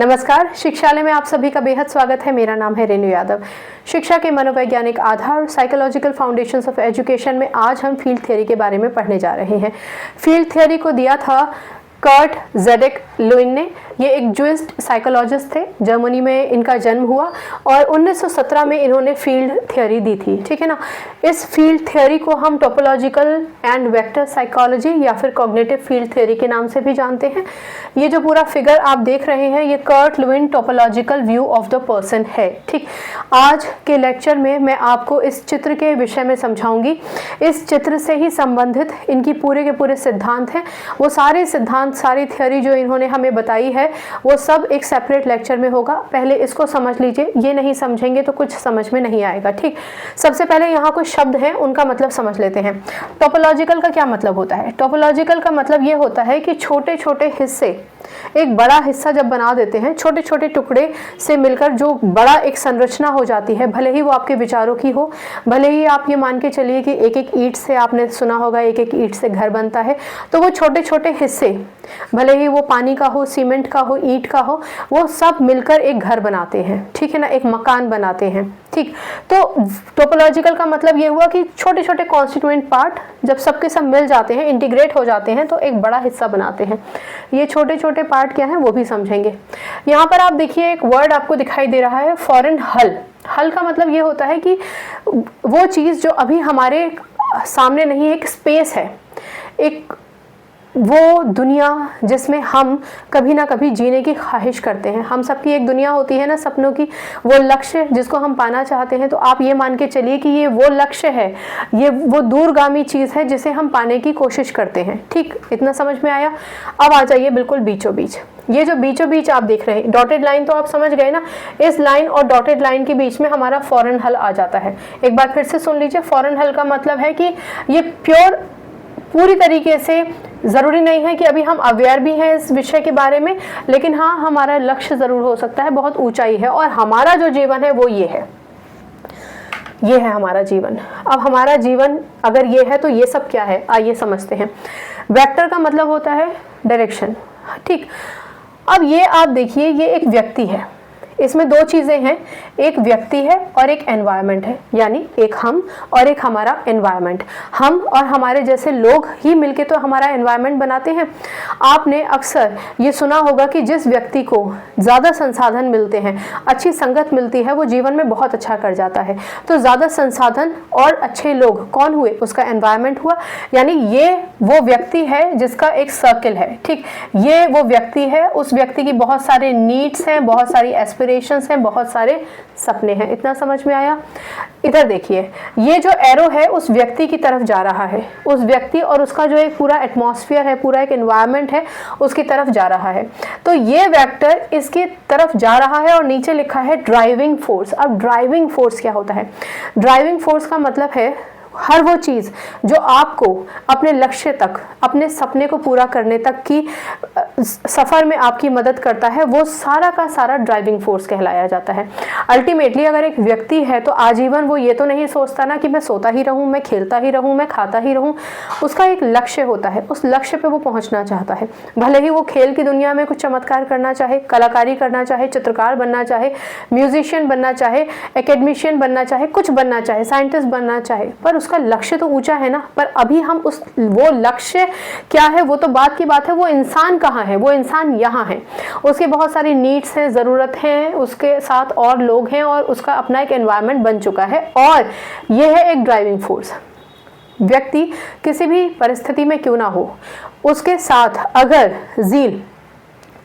नमस्कार, शिक्षालय में आप सभी का बेहद स्वागत है। मेरा नाम है रेणु यादव। शिक्षा के मनोवैज्ञानिक आधार साइकोलॉजिकल फाउंडेशंस ऑफ एजुकेशन में आज हम फील्ड थ्योरी के बारे में पढ़ने जा रहे हैं। फील्ड थ्योरी को दिया था कर्ट ज़ेडेक लुईन ने। ये एक जूइस्ट साइकोलॉजिस्ट थे, जर्मनी में इनका जन्म हुआ और 1917 में इन्होंने फील्ड थ्योरी दी थी। ठीक है ना। इस फील्ड थ्योरी को हम टोपोलॉजिकल एंड वेक्टर साइकोलॉजी या फिर कॉग्निटिव फील्ड थ्योरी के नाम से भी जानते हैं। ये जो पूरा फिगर आप देख रहे हैं ये Kurt Lewin topological view of the person है। ठीक, आज के लेक्चर में मैं आपको इस चित्र के विषय में समझाऊंगी। इस चित्र से ही संबंधित इनकी पूरे के पूरे सिद्धांत हैं। वो सारे सिद्धांत, सारी थ्योरी जो इन्होंने हमें बताई है वो सब एक सेपरेट लेक्चर में होगा। पहले इसको समझ लीजिए, ये नहीं समझेंगे तो कुछ समझ में नहीं आएगा। ठीक, सबसे पहले यहाँ कुछ शब्द हैं, उनका मतलब समझ लेते हैं। टोपोलॉजिकल का क्या मतलब होता है? टोपोलॉजिकल का मतलब ये होता है कि छोटे छोटे हिस्से एक बड़ा हिस्सा जब बना देते हैं, छोटे छोटे टुकड़े से मिलकर जो बड़ा एक संरचना हो जाती है, भले ही वो आपके विचारों की हो, भले ही आप ये मान के चलिए कि एक एक ईंट से, आपने सुना होगा एक एक ईंट से घर बनता है, तो वो छोटे छोटे हिस्से, भले ही वो पानी का हो, सीमेंट का हो, ईंट का हो, वो सब मिलकर एक घर बनाते हैं। ठीक है ना, एक मकान बनाते हैं। ठीक, तो टोपोलॉजिकल का मतलब ये हुआ कि छोटे छोटे कॉन्स्टिट्यूएंट पार्ट जब सबके सब मिल जाते हैं, इंटीग्रेट हो जाते हैं, तो एक बड़ा हिस्सा बनाते हैं। ये छोटे छोटे पार्ट क्या हैं वो भी समझेंगे। यहाँ पर आप देखिए एक वर्ड आपको दिखाई दे रहा है, फॉरेन हल। हल का मतलब ये होता है कि वो चीज़ जो अभी हमारे सामने नहीं है, एक स्पेस है, एक वो दुनिया जिसमें हम कभी ना कभी जीने की ख्वाहिश करते हैं। हम सबकी एक दुनिया होती है ना, सपनों की, वो लक्ष्य जिसको हम पाना चाहते हैं। तो आप ये मान के चलिए कि ये वो लक्ष्य है, ये वो दूरगामी चीज़ है जिसे हम पाने की कोशिश करते हैं। ठीक, इतना समझ में आया। अब आ जाइए बिल्कुल बीचों बीच। ये जो बीचों बीच आप देख रहे हैं, डॉटेड लाइन तो आप समझ गए ना, इस लाइन और डॉटेड लाइन के बीच में हमारा फॉरेन हल आ जाता है। एक बार फिर से सुन लीजिए, फॉरेन हल का मतलब है कि ये पूरी तरीके से ज़रूरी नहीं है कि अभी हम अवेयर भी हैं इस विषय के बारे में, लेकिन हाँ, हमारा लक्ष्य ज़रूर हो सकता है, बहुत ऊंचाई है, और हमारा जो जीवन है वो ये है, ये है हमारा जीवन। अब हमारा जीवन अगर ये है तो ये सब क्या है, आइए समझते हैं। वेक्टर का मतलब होता है डायरेक्शन। ठीक, अब ये आप देखिए, ये एक व्यक्ति है, इसमें दो चीज़ें हैं, एक व्यक्ति है और एक एनवायरनमेंट है, यानी एक हम और एक हमारा एनवायरनमेंट। हम और हमारे जैसे लोग ही मिलके तो हमारा एनवायरनमेंट बनाते हैं। आपने अक्सर ये सुना होगा कि जिस व्यक्ति को ज़्यादा संसाधन मिलते हैं, अच्छी संगत मिलती है, वो जीवन में बहुत अच्छा कर जाता है। तो ज़्यादा संसाधन और अच्छे लोग कौन हुए? उसका एनवायरनमेंट हुआ। यानी ये वो व्यक्ति है जिसका एक सर्किल है। ठीक, ये वो व्यक्ति है, उस व्यक्ति की बहुत सारे नीड्स हैं, बहुत सारी एस्पिरेशंस हैं, बहुत सारे सपने हैं। इतना समझ में आया? इधर देखिए, ये जो एरो है उस व्यक्ति की तरफ जा रहा है, उस व्यक्ति और उसका जो एक पूरा एटमॉस्फेयर है, पूरा एक एनवायरनमेंट है, उसकी तरफ जा रहा है। तो ये वेक्टर इसकी तरफ जा रहा है और नीचे लिखा है ड्राइविंग फोर्स। अब ड्राइविंग फोर्स क्या होता है? ड्राइविंग फोर्स का मतलब है हर वो चीज़ जो आपको अपने लक्ष्य तक, अपने सपने को पूरा करने तक की सफ़र में आपकी मदद करता है, वो सारा का सारा ड्राइविंग फोर्स कहलाया जाता है। अल्टीमेटली अगर एक व्यक्ति है तो आजीवन वो ये तो नहीं सोचता ना कि मैं सोता ही रहूं, मैं खेलता ही रहूं, मैं खाता ही रहूं। उसका एक लक्ष्य होता है, उस लक्ष्य पे वो पहुंचना चाहता है। भले ही वो खेल की दुनिया में कुछ चमत्कार करना चाहे, कलाकारी करना चाहे, चित्रकार बनना चाहे, म्यूजिशियन बनना चाहे, एकेडमिशियन बनना चाहे, कुछ बनना चाहे, साइंटिस्ट बनना चाहे, पर उसका लक्ष्य तो ऊंचा है ना। पर अभी हम वो लक्ष्य क्या है वो तो बात की बात है, वो इंसान कहाँ है? वो इंसान यहाँ है, उसके बहुत सारी नीड्स हैं, ज़रूरत हैं, उसके साथ और लोग हैं और उसका अपना एक एनवायरनमेंट बन चुका है, और ये है एक ड्राइविंग फोर्स। व्यक्ति किसी भी परिस्थिति में क्यों ना हो, उसके साथ अगर ज़ील,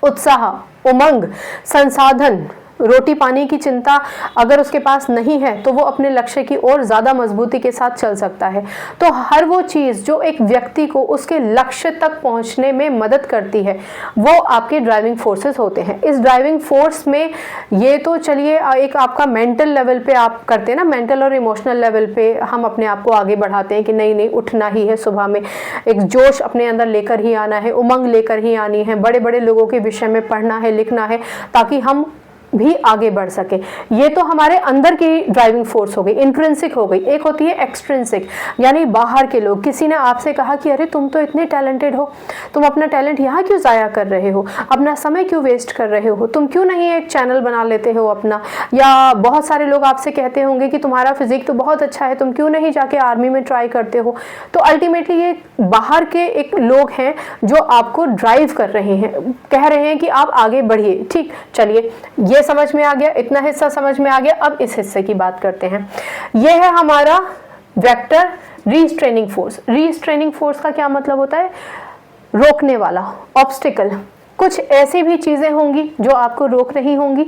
उत्साह, उमंग, संसाधन, रोटी पानी की चिंता अगर उसके पास नहीं है तो वो अपने लक्ष्य की ओर ज़्यादा मजबूती के साथ चल सकता है। तो हर वो चीज़ जो एक व्यक्ति को उसके लक्ष्य तक पहुंचने में मदद करती है वो आपके ड्राइविंग फोर्सेस होते हैं। इस ड्राइविंग फोर्स में ये तो चलिए एक आपका मेंटल लेवल पे आप करते हैं ना, मेंटल और इमोशनल लेवल पे हम अपने आप को आगे बढ़ाते हैं कि नहीं नहीं उठना ही है, सुबह में एक जोश अपने अंदर लेकर ही आना है, उमंग लेकर ही आनी है, बड़े बड़े लोगों के विषय में पढ़ना है, लिखना है, ताकि हम भी आगे बढ़ सके। ये तो हमारे अंदर की ड्राइविंग फोर्स हो गई, इंट्रिंसिक हो गई। एक होती है एक्सट्रिंसिक, यानी बाहर के लोग, किसी ने आपसे कहा कि अरे तुम तो इतने टैलेंटेड हो, तुम अपना टैलेंट यहाँ क्यों ज़ाया कर रहे हो, अपना समय क्यों वेस्ट कर रहे हो, तुम क्यों नहीं एक चैनल बना लेते हो अपना। या बहुत सारे लोग आपसे कहते होंगे कि तुम्हारा फिजिक तो बहुत अच्छा है, तुम क्यों नहीं जाके आर्मी में ट्राई करते हो। तो अल्टीमेटली ये बाहर के एक लोग हैं जो आपको ड्राइव कर रहे हैं, कह रहे हैं कि आप आगे बढ़िए। ठीक, चलिए ये समझ में आ गया, इतना हिस्सा समझ में आ गया। अब इस हिस्से की बात करते हैं। यह है हमारा वेक्टर रीस्ट्रेनिंग फोर्स। रीस्ट्रेनिंग फोर्स का क्या मतलब होता है? रोकने वाला, ऑब्स्टिकल। कुछ ऐसी भी चीज़ें होंगी जो आपको रोक रही होंगी,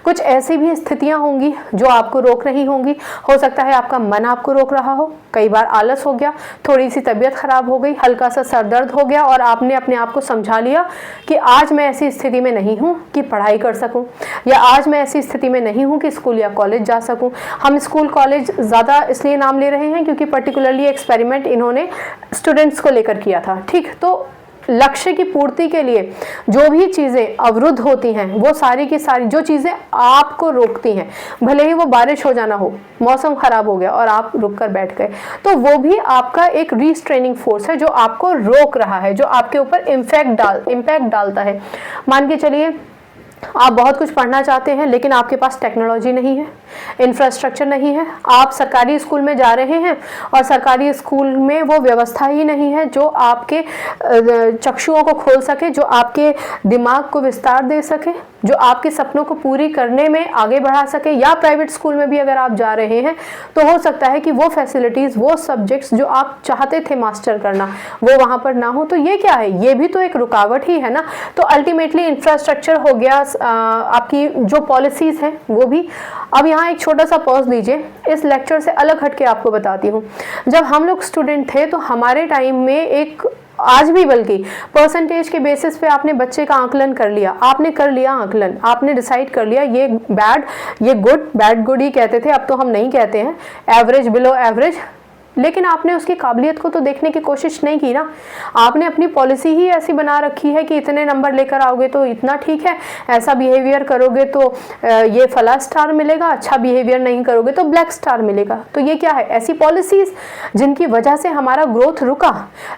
कुछ ऐसी भी स्थितियां होंगी जो आपको रोक रही होंगी। हो सकता है आपका मन आपको रोक रहा हो, कई बार आलस हो गया, थोड़ी सी तबीयत खराब हो गई, हल्का सा सर दर्द हो गया और आपने अपने आप को समझा लिया कि आज मैं ऐसी स्थिति में नहीं हूँ कि पढ़ाई कर सकूँ, या आज मैं ऐसी स्थिति में नहीं हूँ कि स्कूल या कॉलेज जा सकूँ। हम स्कूल कॉलेज ज़्यादा इसलिए नाम ले रहे हैं क्योंकि पर्टिकुलरली एक्सपेरिमेंट इन्होंने स्टूडेंट्स को लेकर किया था। ठीक, तो लक्ष्य की पूर्ति के लिए जो भी चीज़ें अवरुद्ध होती हैं, वो सारी की सारी जो चीज़ें आपको रोकती हैं, भले ही वो बारिश हो जाना हो, मौसम खराब हो गया और आप रुक कर बैठ गए, तो वो भी आपका एक रीस्ट्रेनिंग फोर्स है जो आपको रोक रहा है, जो आपके ऊपर इम्पैक्ट डालता है। मान के चलिए आप बहुत कुछ पढ़ना चाहते हैं लेकिन आपके पास टेक्नोलॉजी नहीं है, इंफ्रास्ट्रक्चर नहीं है। आप सरकारी स्कूल में जा रहे हैं और सरकारी स्कूल में वो व्यवस्था ही नहीं है जो आपके चक्षुओं को खोल सके, जो आपके दिमाग को विस्तार दे सके, जो आपके सपनों को पूरी करने में आगे बढ़ा सके। या प्राइवेट स्कूल में भी अगर आप जा रहे हैं तो हो सकता है कि वो फैसिलिटीज़, वो सब्जेक्ट्स जो आप चाहते थे मास्टर करना, वो वहाँ पर ना हो। तो ये क्या है? ये भी तो एक रुकावट ही है ना। तो अल्टीमेटली इंफ्रास्ट्रक्चर हो गया, आपकी जो पॉलिसीज़ हैं वो भी। अब यहाँ एक छोटा सा पॉज लीजिए, इस लेक्चर से अलग हट के आपको बताती हूँ। जब हम लोग स्टूडेंट थे तो हमारे टाइम में एक, आज भी बल्कि, परसेंटेज के बेसिस पे आपने बच्चे का आकलन कर लिया, आपने कर लिया आकलन, आपने डिसाइड कर लिया ये बैड, ये गुड, बैड गुड ही कहते थे, अब तो हम नहीं कहते हैं, एवरेज, बिलो एवरेज। लेकिन आपने उसकी काबिलियत को तो देखने की कोशिश नहीं की ना। आपने अपनी पॉलिसी ही ऐसी बना रखी है कि इतने नंबर लेकर आओगे तो इतना ठीक है, ऐसा बिहेवियर करोगे तो ये फला स्टार मिलेगा, अच्छा बिहेवियर नहीं करोगे तो ब्लैक स्टार मिलेगा। तो ये क्या है? ऐसी पॉलिसीज जिनकी वजह से हमारा ग्रोथ रुका,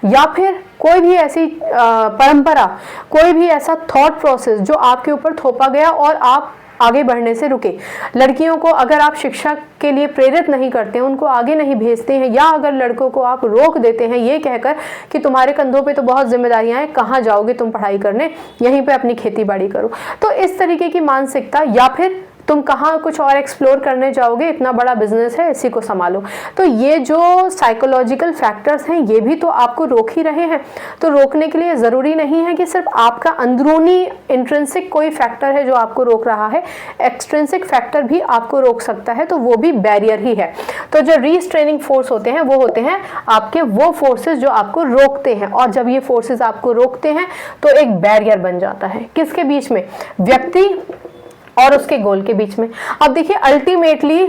या फिर कोई भी ऐसी परंपरा, कोई भी ऐसा थॉट प्रोसेस जो आपके ऊपर थोपा गया और आप आगे बढ़ने से रुके। लड़कियों को अगर आप शिक्षा के लिए प्रेरित नहीं करते हैं, उनको आगे नहीं भेजते हैं, या अगर लड़कों को आप रोक देते हैं ये कहकर कि तुम्हारे कंधों पे तो बहुत जिम्मेदारियां हैं, कहाँ जाओगे तुम पढ़ाई करने, यहीं पे अपनी खेती बाड़ी करो, तो इस तरीके की मानसिकता, या फिर तुम कहाँ कुछ और एक्सप्लोर करने जाओगे, इतना बड़ा बिजनेस है, इसी को संभालो। तो ये जो साइकोलॉजिकल फैक्टर्स हैं ये भी तो आपको रोक ही रहे हैं। तो रोकने के लिए ज़रूरी नहीं है कि सिर्फ आपका अंदरूनी इंट्रिंसिक कोई फैक्टर है जो आपको रोक रहा है, एक्सट्रिंसिक फैक्टर भी आपको रोक सकता है, तो वो भी बैरियर ही है। तो जो रीस्ट्रेनिंग फोर्स होते हैं वो होते हैं आपके वो फोर्सेस जो आपको रोकते हैं, और जब ये फोर्सेस आपको रोकते हैं तो एक बैरियर बन जाता है। किसके बीच में? व्यक्ति और उसके गोल के बीच में। अब देखिए अल्टीमेटली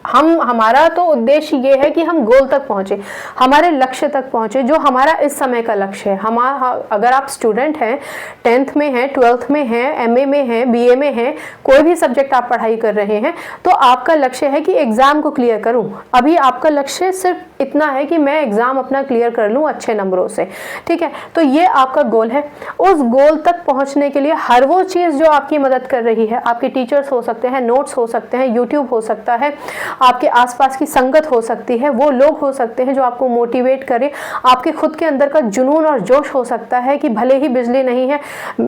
हमारा तो उद्देश्य ये है कि हम गोल तक पहुंचे, हमारे लक्ष्य तक पहुंचे, जो हमारा इस समय का लक्ष्य है। हमारा, अगर आप स्टूडेंट हैं, 10th में हैं, 12th में हैं, MA में हैं, BA में हैं, कोई भी सब्जेक्ट आप पढ़ाई कर रहे हैं, तो आपका लक्ष्य है कि एग्जाम को क्लियर करूं। अभी आपका लक्ष्य सिर्फ इतना है कि मैं एग्जाम अपना क्लियर कर लूं अच्छे नंबरों से, ठीक है। तो ये आपका गोल है। उस गोल तक पहुंचने के लिए हर वो चीज़ जो आपकी मदद कर रही है, आपके टीचर्स हो सकते हैं, नोट्स हो सकते हैं, यूट्यूब हो सकता है, आपके आसपास की संगत हो सकती है, वो लोग हो सकते हैं जो आपको मोटिवेट करें, आपके खुद के अंदर का जुनून और जोश हो सकता है कि भले ही बिजली नहीं है,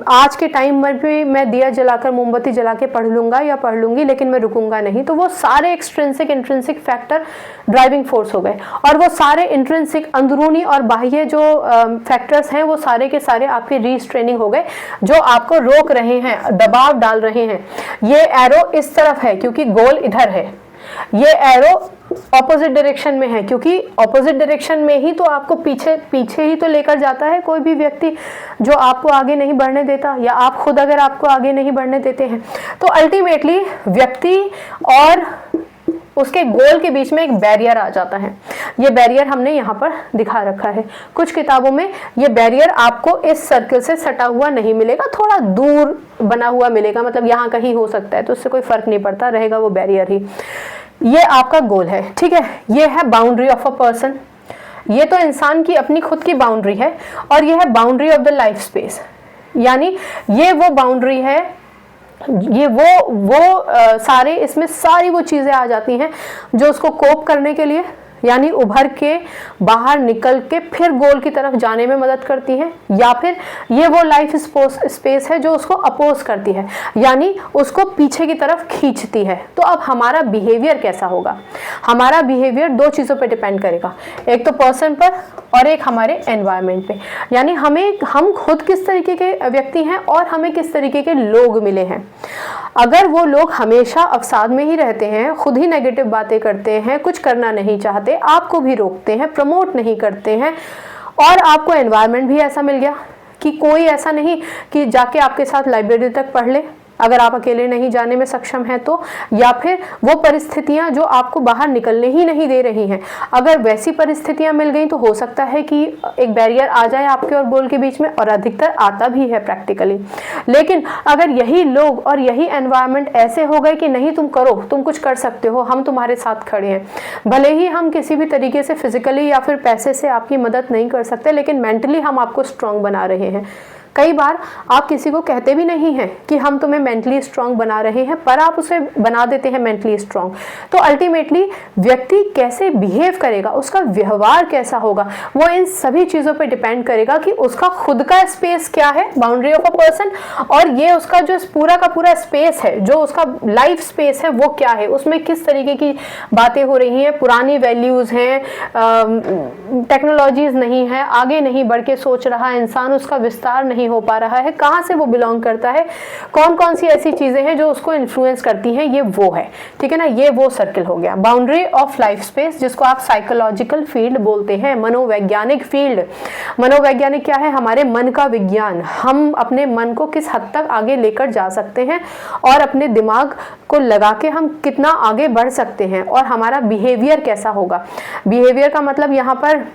आज के टाइम में भी मैं दिया जलाकर, मोमबत्ती जला के पढ़ लूंगा या पढ़ लूंगी, लेकिन मैं रुकूंगा नहीं। तो वो सारे extrinsic intrinsic factor driving force हो गए, और वो सारे इंट्रिंसिक अंदरूनी और बाह्य जो फैक्टर्स हैं वो सारे के सारे आपके रीस्ट्रेनिंग हो गए, जो आपको रोक रहे हैं, दबाव डाल रहे हैं। ये एरो इस तरफ है क्योंकि गोल इधर है, ये एरो ऑपोजिट डायरेक्शन में है क्योंकि ऑपोजिट डायरेक्शन में ही तो आपको पीछे ही तो लेकर जाता है कोई भी व्यक्ति जो आपको आगे नहीं बढ़ने देता, या आप खुद अगर आपको आगे नहीं बढ़ने देते हैं। तो अल्टीमेटली व्यक्ति और उसके गोल के बीच में एक बैरियर आ जाता है। ये बैरियर हमने यहाँ पर दिखा रखा है। कुछ किताबों में ये बैरियर आपको इस सर्कल से सटा हुआ नहीं मिलेगा, थोड़ा दूर बना हुआ मिलेगा, मतलब यहाँ कहीं हो सकता है, तो उससे कोई फर्क नहीं पड़ता, रहेगा वो बैरियर ही। ये आपका गोल है, ठीक है। ये है बाउंड्री ऑफ अ पर्सन, ये तो इंसान की अपनी खुद की बाउंड्री है, और ये है boundary of the life space, यानी ये वो बाउंड्री है, ये वो सारे, इसमें सारी वो चीजें आ जाती हैं जो उसको कोप करने के लिए, यानी उभर के बाहर निकल के फिर गोल की तरफ जाने में मदद करती हैं, या फिर ये वो लाइफ स्पेस है जो उसको अपोज करती है, यानी उसको पीछे की तरफ खींचती है। तो अब हमारा बिहेवियर कैसा होगा? हमारा बिहेवियर दो चीज़ों पे डिपेंड करेगा, एक तो पर्सन पर और एक हमारे एनवायरनमेंट पे, यानी हम खुद किस तरीके के व्यक्ति हैं और हमें किस तरीके के लोग मिले हैं। अगर वो लोग हमेशा अवसाद में ही रहते हैं, खुद ही नेगेटिव बातें करते हैं, कुछ करना नहीं चाहते, आपको भी रोकते हैं, प्रमोट नहीं करते हैं, और आपको एनवायरनमेंट भी ऐसा मिल गया कि कोई ऐसा नहीं कि जाके आपके साथ लाइब्रेरी तक पढ़ ले, अगर आप अकेले नहीं जाने में सक्षम हैं तो, या फिर वो परिस्थितियां जो आपको बाहर निकलने ही नहीं दे रही हैं, अगर वैसी परिस्थितियां मिल गई तो हो सकता है कि एक बैरियर आ जाए आपके और गोल के बीच में, और अधिकतर आता भी है प्रैक्टिकली। लेकिन अगर यही लोग और यही एनवायरनमेंट ऐसे हो गए कि नहीं तुम करो, तुम कुछ कर सकते हो, हम तुम्हारे साथ खड़े हैं, भले ही हम किसी भी तरीके से फिजिकली या फिर पैसे से आपकी मदद नहीं कर सकते, लेकिन मेंटली हम आपको स्ट्रांग बना रहे हैं। कई बार आप किसी को कहते भी नहीं हैं कि हम तुम्हें मेंटली स्ट्रांग बना रहे हैं, पर आप उसे बना देते हैं मेंटली स्ट्रांग। तो अल्टीमेटली व्यक्ति कैसे बिहेव करेगा, उसका व्यवहार कैसा होगा, वो इन सभी चीज़ों पे डिपेंड करेगा कि उसका खुद का स्पेस क्या है, बाउंड्री ऑफ अ पर्सन, और ये उसका जो पूरा का पूरा स्पेस है, जो उसका लाइफ स्पेस है, वो क्या है, उसमें किस तरीके की बातें हो रही हैं, पुरानी वैल्यूज़ हैं, टेक्नोलॉजीज़ नहीं है, आगे नहीं बढ़ के सोच रहा इंसान, उसका विस्तार नहीं हो पा रहा है, कहां से वो बिलोंग करता है, कौन कौन सी ऐसी चीजें हैं जो उसको इन्फ्लुएंस करती हैं, ये वो है, ठीक है ना। ये वो सर्कल हो गया, बाउंड्री ऑफ लाइफ स्पेस, जिसको आप साइकोलॉजिकल फील्ड बोलते हैं, मनोवैज्ञानिक फील्ड। मनोवैज्ञानिक क्या है? हमारे मन का विज्ञान, हम अपने मन को किस हद तक आगे लेकर जा सकते हैं और अपने दिमाग को लगा के हम कितना आगे बढ़ सकते हैं, और हमारा बिहेवियर कैसा होगा। बिहेवियर का मतलब यहाँ पर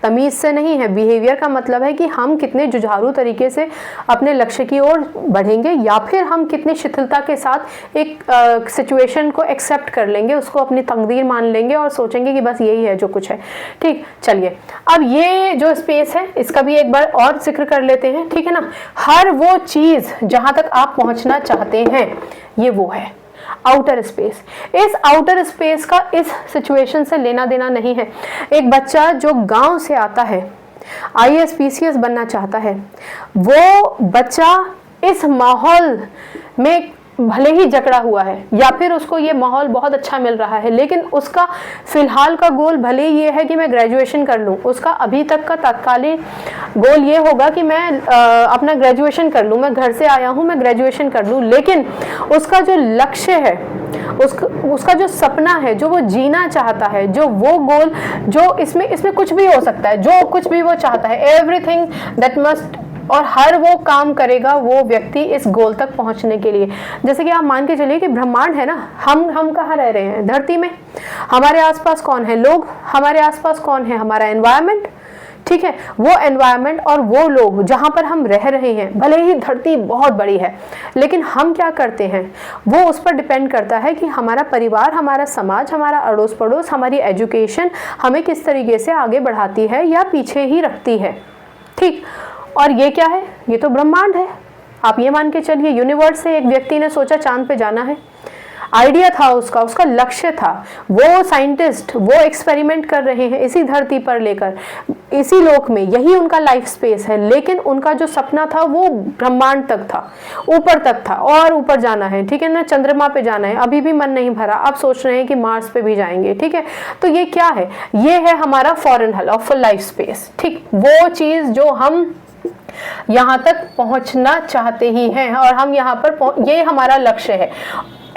तमीज से नहीं है, बिहेवियर का मतलब है कि हम कितने जुझारू तरीके से अपने लक्ष्य की ओर बढ़ेंगे, या फिर हम कितनी शिथिलता के साथ एक सिचुएशन को एक्सेप्ट कर लेंगे, उसको अपनी तकदीर मान लेंगे और सोचेंगे कि बस यही है जो कुछ है। ठीक, चलिए अब ये जो स्पेस है इसका भी एक बार और जिक्र कर लेते हैं, ठीक है ना। हर वो चीज जहां तक आप पहुंचना चाहते हैं, ये वो है आउटर स्पेस। इस आउटर स्पेस का इस सिचुएशन से लेना देना नहीं है। एक बच्चा जो गांव से आता है, IAS PCS बनना चाहता है, वो बच्चा इस माहौल में भले ही जकड़ा हुआ है, या फिर उसको ये माहौल बहुत अच्छा मिल रहा है, लेकिन उसका फिलहाल का गोल भले ये है कि मैं ग्रेजुएशन कर लूँ, उसका अभी तक का तत्कालीन गोल ये होगा कि मैं अपना ग्रेजुएशन कर लूँ, मैं घर से आया हूँ, मैं ग्रेजुएशन कर लूँ, लेकिन उसका जो लक्ष्य है, उसका जो सपना है, जो वो जीना चाहता है, जो वो गोल, जो इसमें कुछ भी हो सकता है, जो कुछ भी वो चाहता है, एवरीथिंग दैट मस्ट, और हर वो काम करेगा वो व्यक्ति इस गोल तक पहुंचने के लिए। जैसे कि आप मान के चलिए कि ब्रह्मांड है ना, हम कहाँ रह रहे हैं? धरती में। हमारे आसपास कौन है? लोग। हमारे आसपास कौन है? हमारा एनवायरनमेंट, ठीक है। वो एनवायरनमेंट और वो लोग जहाँ पर हम रह रहे हैं, भले ही धरती बहुत बड़ी है, लेकिन हम क्या करते हैं वो उस पर डिपेंड करता है कि हमारा परिवार, हमारा समाज, हमारा अड़ोस पड़ोस, हमारी एजुकेशन हमें किस तरीके से आगे बढ़ाती है या पीछे ही रखती है, ठीक। और ये क्या है? ये तो ब्रह्मांड है। आप ये मान के चलिए यूनिवर्स से एक व्यक्ति ने सोचा चांद पे जाना है, आइडिया था उसका लक्ष्य था, वो साइंटिस्ट वो एक्सपेरिमेंट कर रहे हैं इसी धरती पर लेकर, इसी लोक में, यही उनका लाइफ स्पेस है, लेकिन उनका जो सपना था वो ब्रह्मांड तक था, ऊपर तक था, और ऊपर जाना है, ठीक है ना, चंद्रमा पे जाना है। अभी भी मन नहीं भरा, अब सोच रहे हैं कि मार्स पे भी जाएंगे, ठीक है। तो ये क्या है? ये है हमारा फॉरेन हल ऑफ लाइफ स्पेस, ठीक। वो चीज जो हम यहाँ तक पहुँचना चाहते ही हैं, और हम यहाँ पर ये हमारा लक्ष्य है।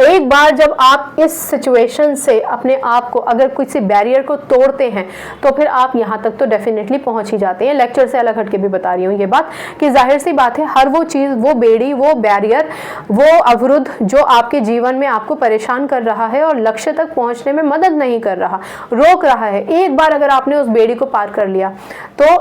एक बार जब आप इस सिचुएशन से अपने आप को, अगर किसी बैरियर को तोड़ते हैं, तो फिर आप यहाँ तक तो डेफिनेटली पहुँच ही जाते हैं। लेक्चर से अलग हटके भी बता रही हूँ ये बात कि जाहिर सी बात है, हर वो चीज़, वो बेड़ी, वो बैरियर, वो अवरुद्ध जो आपके जीवन में आपको परेशान कर रहा है और लक्ष्य तक पहुँचने में मदद नहीं कर रहा, रोक रहा है, एक बार अगर आपने उस बेड़ी को पार कर लिया तो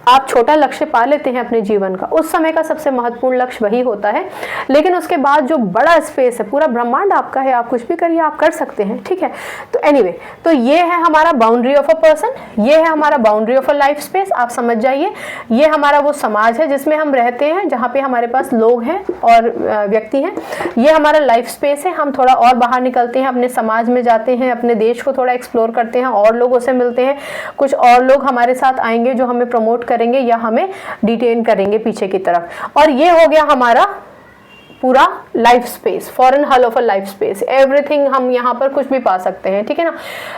आप छोटा लक्ष्य पा लेते हैं अपने जीवन का। उस समय का सबसे महत्वपूर्ण लक्ष्य वही होता है, लेकिन उसके बाद जो बड़ा स्पेस है, पूरा ब्रह्मांड आपका है, आप कुछ भी करिए, आप कर सकते हैं, ठीक है। तो एनीवे, तो ये है हमारा बाउंड्री ऑफ अ पर्सन, ये है हमारा boundary of a life space, आप समझ जाइए। ये हमारा वो समाज है जिसमें हम रहते हैं, जहाँ पे हमारे पास लोग हैं और व्यक्ति हैं। ये हमारा लाइफ स्पेस है। हम थोड़ा और बाहर निकलते हैं, अपने समाज में जाते हैं, अपने देश को थोड़ा एक्सप्लोर करते हैं, और लोगों से मिलते हैं, कुछ और लोग हमारे साथ आएंगे जो हमें प्रमोट करेंगे या हमें डिटेन करेंगे पीछे की तरफ। और ये हो गया हमारा पूरा लाइफ स्पेस, फॉरेन हल of a life space, everything, हम यहाँ पर कुछ भी पा सकते हैं, ठीक है ना।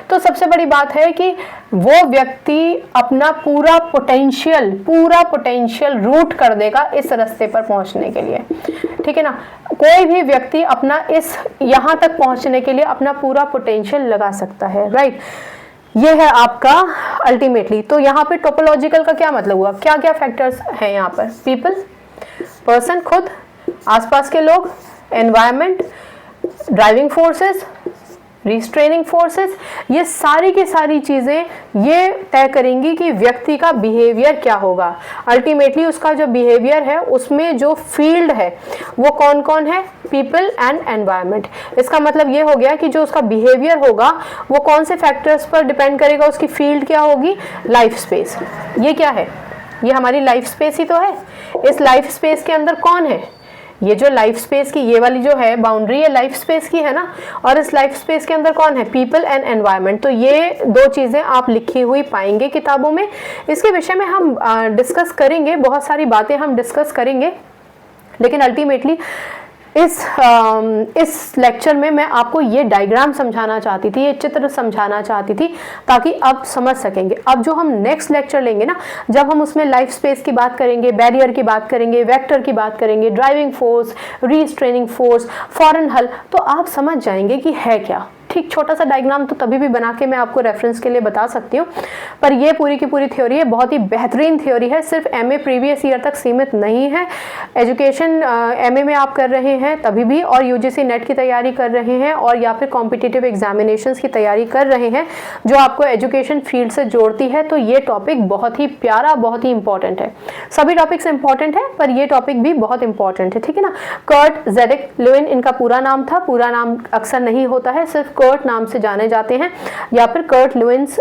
तो सबसे बड़ी बात है कि वो व्यक्ति अपना पूरा पोटेंशियल रूट कर देगा इस रास्ते पर पहुंचने के लिए, ठीक है ना। कोई भी व्यक्ति अपना इस यहाँ तक पहुंचने के लिए अपना पूरा पोटेंशियल लगा सकता है, राइट। ये है आपका अल्टीमेटली। तो यहाँ पे टोपोलॉजिकल का क्या मतलब हुआ, क्या क्या फैक्टर्स हैं यहाँ पर, पीपल, पर्सन खुद, आसपास के लोग, environment, driving forces, restraining forces, ये सारी की सारी चीज़ें ये तय करेंगी कि व्यक्ति का बिहेवियर क्या होगा। अल्टीमेटली उसका जो बिहेवियर है उसमें जो फील्ड है वो कौन कौन है, पीपल एंड एनवायरनमेंट। इसका मतलब ये हो गया कि जो उसका बिहेवियर होगा वो कौन से फैक्टर्स पर डिपेंड करेगा, उसकी फील्ड क्या होगी, लाइफ स्पेस। ये क्या है, ये हमारी लाइफ स्पेस ही तो है। इस लाइफ स्पेस के अंदर कौन है, ये जो लाइफ स्पेस की ये वाली जो है बाउंड्री है लाइफ स्पेस की है ना, और इस लाइफ स्पेस के अंदर कौन है, पीपल एंड एनवायरनमेंट। तो ये दो चीज़ें आप लिखी हुई पाएंगे किताबों में। इसके विषय में हम डिस्कस करेंगे, बहुत सारी बातें हम डिस्कस करेंगे, लेकिन अल्टीमेटली इस लेक्चर में मैं आपको ये डायग्राम समझाना चाहती थी, ये चित्र समझाना चाहती थी, ताकि आप समझ सकेंगे। अब जो हम नेक्स्ट लेक्चर लेंगे ना, जब हम उसमें लाइफ स्पेस की बात करेंगे, बैरियर की बात करेंगे, वेक्टर की बात करेंगे, driving force, restraining force, foreign हल, तो आप समझ जाएंगे कि है क्या। ठीक, छोटा सा डायग्राम तो तभी भी बना के मैं आपको रेफरेंस के लिए बता सकती हूँ, पर ये पूरी की पूरी थ्योरी है, बहुत ही बेहतरीन थ्योरी है, सिर्फ एमए प्रीवियस ईयर तक सीमित नहीं है। एजुकेशन एमए में आप कर रहे हैं तभी भी, और यूजीसी नेट की तैयारी कर रहे हैं, और या फिर कॉम्पिटिटिव एग्जामिनेशंस की तैयारी कर रहे हैं जो आपको एजुकेशन फील्ड से जोड़ती है, तो ये टॉपिक बहुत ही प्यारा, बहुत ही इंपॉर्टेंट है। सभी टॉपिक्स इंपॉर्टेंट है, पर ये टॉपिक भी बहुत इंपॉर्टेंट है, ठीक है ना। कर्ट ज़ेडेक लुईन इनका पूरा नाम था, पूरा नाम अक्सर नहीं होता है, सिर्फ कर्ट नाम से जाने जाते हैं, या फिर Kurt Lewin's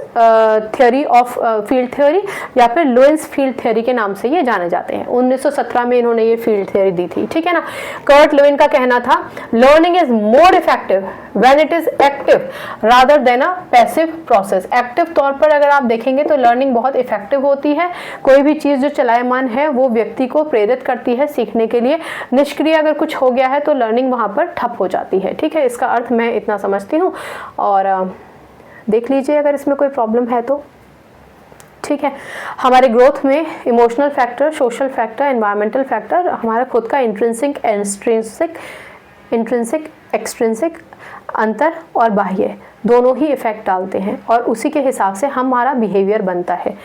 theory of field theory, या फिर लुईन्स फील्ड थ्योरी के नाम से ये जाने जाते हैं। 1917 में इन्होंने ये फील्ड थ्योरी दी थी, ठीक है ना। कर्ट लुईन का कहना था, learning is more effective when it is active rather than a passive process. Active तौर पर अगर आप देखेंगे तो लर्निंग बहुत इफेक्टिव होती है। कोई भी चीज़ जो चलायमान है वो व्यक्ति को प्रेरित करती है सीखने के लिए। निष्क्रिय अगर कुछ हो गया है तो लर्निंग वहाँ पर ठप हो जाती है, ठीक है। इसका अर्थ मैं इतना समझती हूँ, और देख लीजिए अगर इसमें कोई प्रॉब्लम है तो, ठीक है। हमारे ग्रोथ में emotional factor, social factor, environmental factor, हमारा खुद का इंट्रिंसिक एक्सट्रिंसिक अंतर और बाह्य दोनों ही इफेक्ट डालते हैं, और उसी के हिसाब से हमारा बिहेवियर बनता है।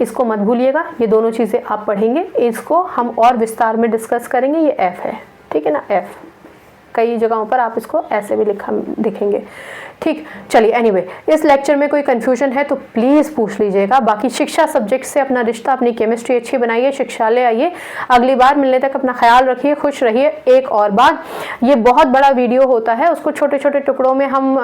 इसको मत भूलिएगा, ये दोनों चीज़ें आप पढ़ेंगे, इसको हम और विस्तार में डिस्कस करेंगे। ये एफ है, ठीक है ना, एफ। कई जगहों पर आप इसको ऐसे भी लिखा दिखेंगे, ठीक। चलिए, एनीवे, इस लेक्चर में कोई कंफ्यूजन है तो प्लीज़ पूछ लीजिएगा। बाकी शिक्षा सब्जेक्ट से अपना रिश्ता, अपनी केमिस्ट्री अच्छी बनाइए, शिक्षालय आइए। अगली बार मिलने तक अपना ख्याल रखिए, खुश रहिए। एक और बात, ये बहुत बड़ा वीडियो होता है, उसको छोटे छोटे टुकड़ों में हम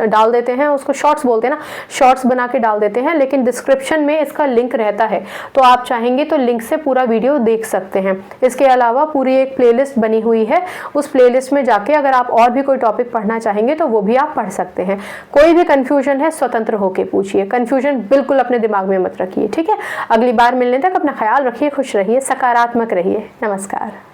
डाल देते हैं, उसको शॉर्ट्स बोलते हैं ना, शॉर्ट्स बना के डाल देते हैं, लेकिन डिस्क्रिप्शन में इसका लिंक रहता है, तो आप चाहेंगे तो लिंक से पूरा वीडियो देख सकते हैं। इसके अलावा पूरी एक प्लेलिस्ट बनी हुई है, उस प्लेलिस्ट में जाके अगर आप और भी कोई टॉपिक पढ़ना चाहेंगे तो वो भी आप पढ़ सकते हैं। कोई भी कंफ्यूजन है स्वतंत्र होकर पूछिए, कंफ्यूजन बिल्कुल अपने दिमाग में मत रखिए, ठीक है। अगली बार मिलने तक अपना ख्याल रखिए, खुश रहिए, सकारात्मक रहिए। नमस्कार।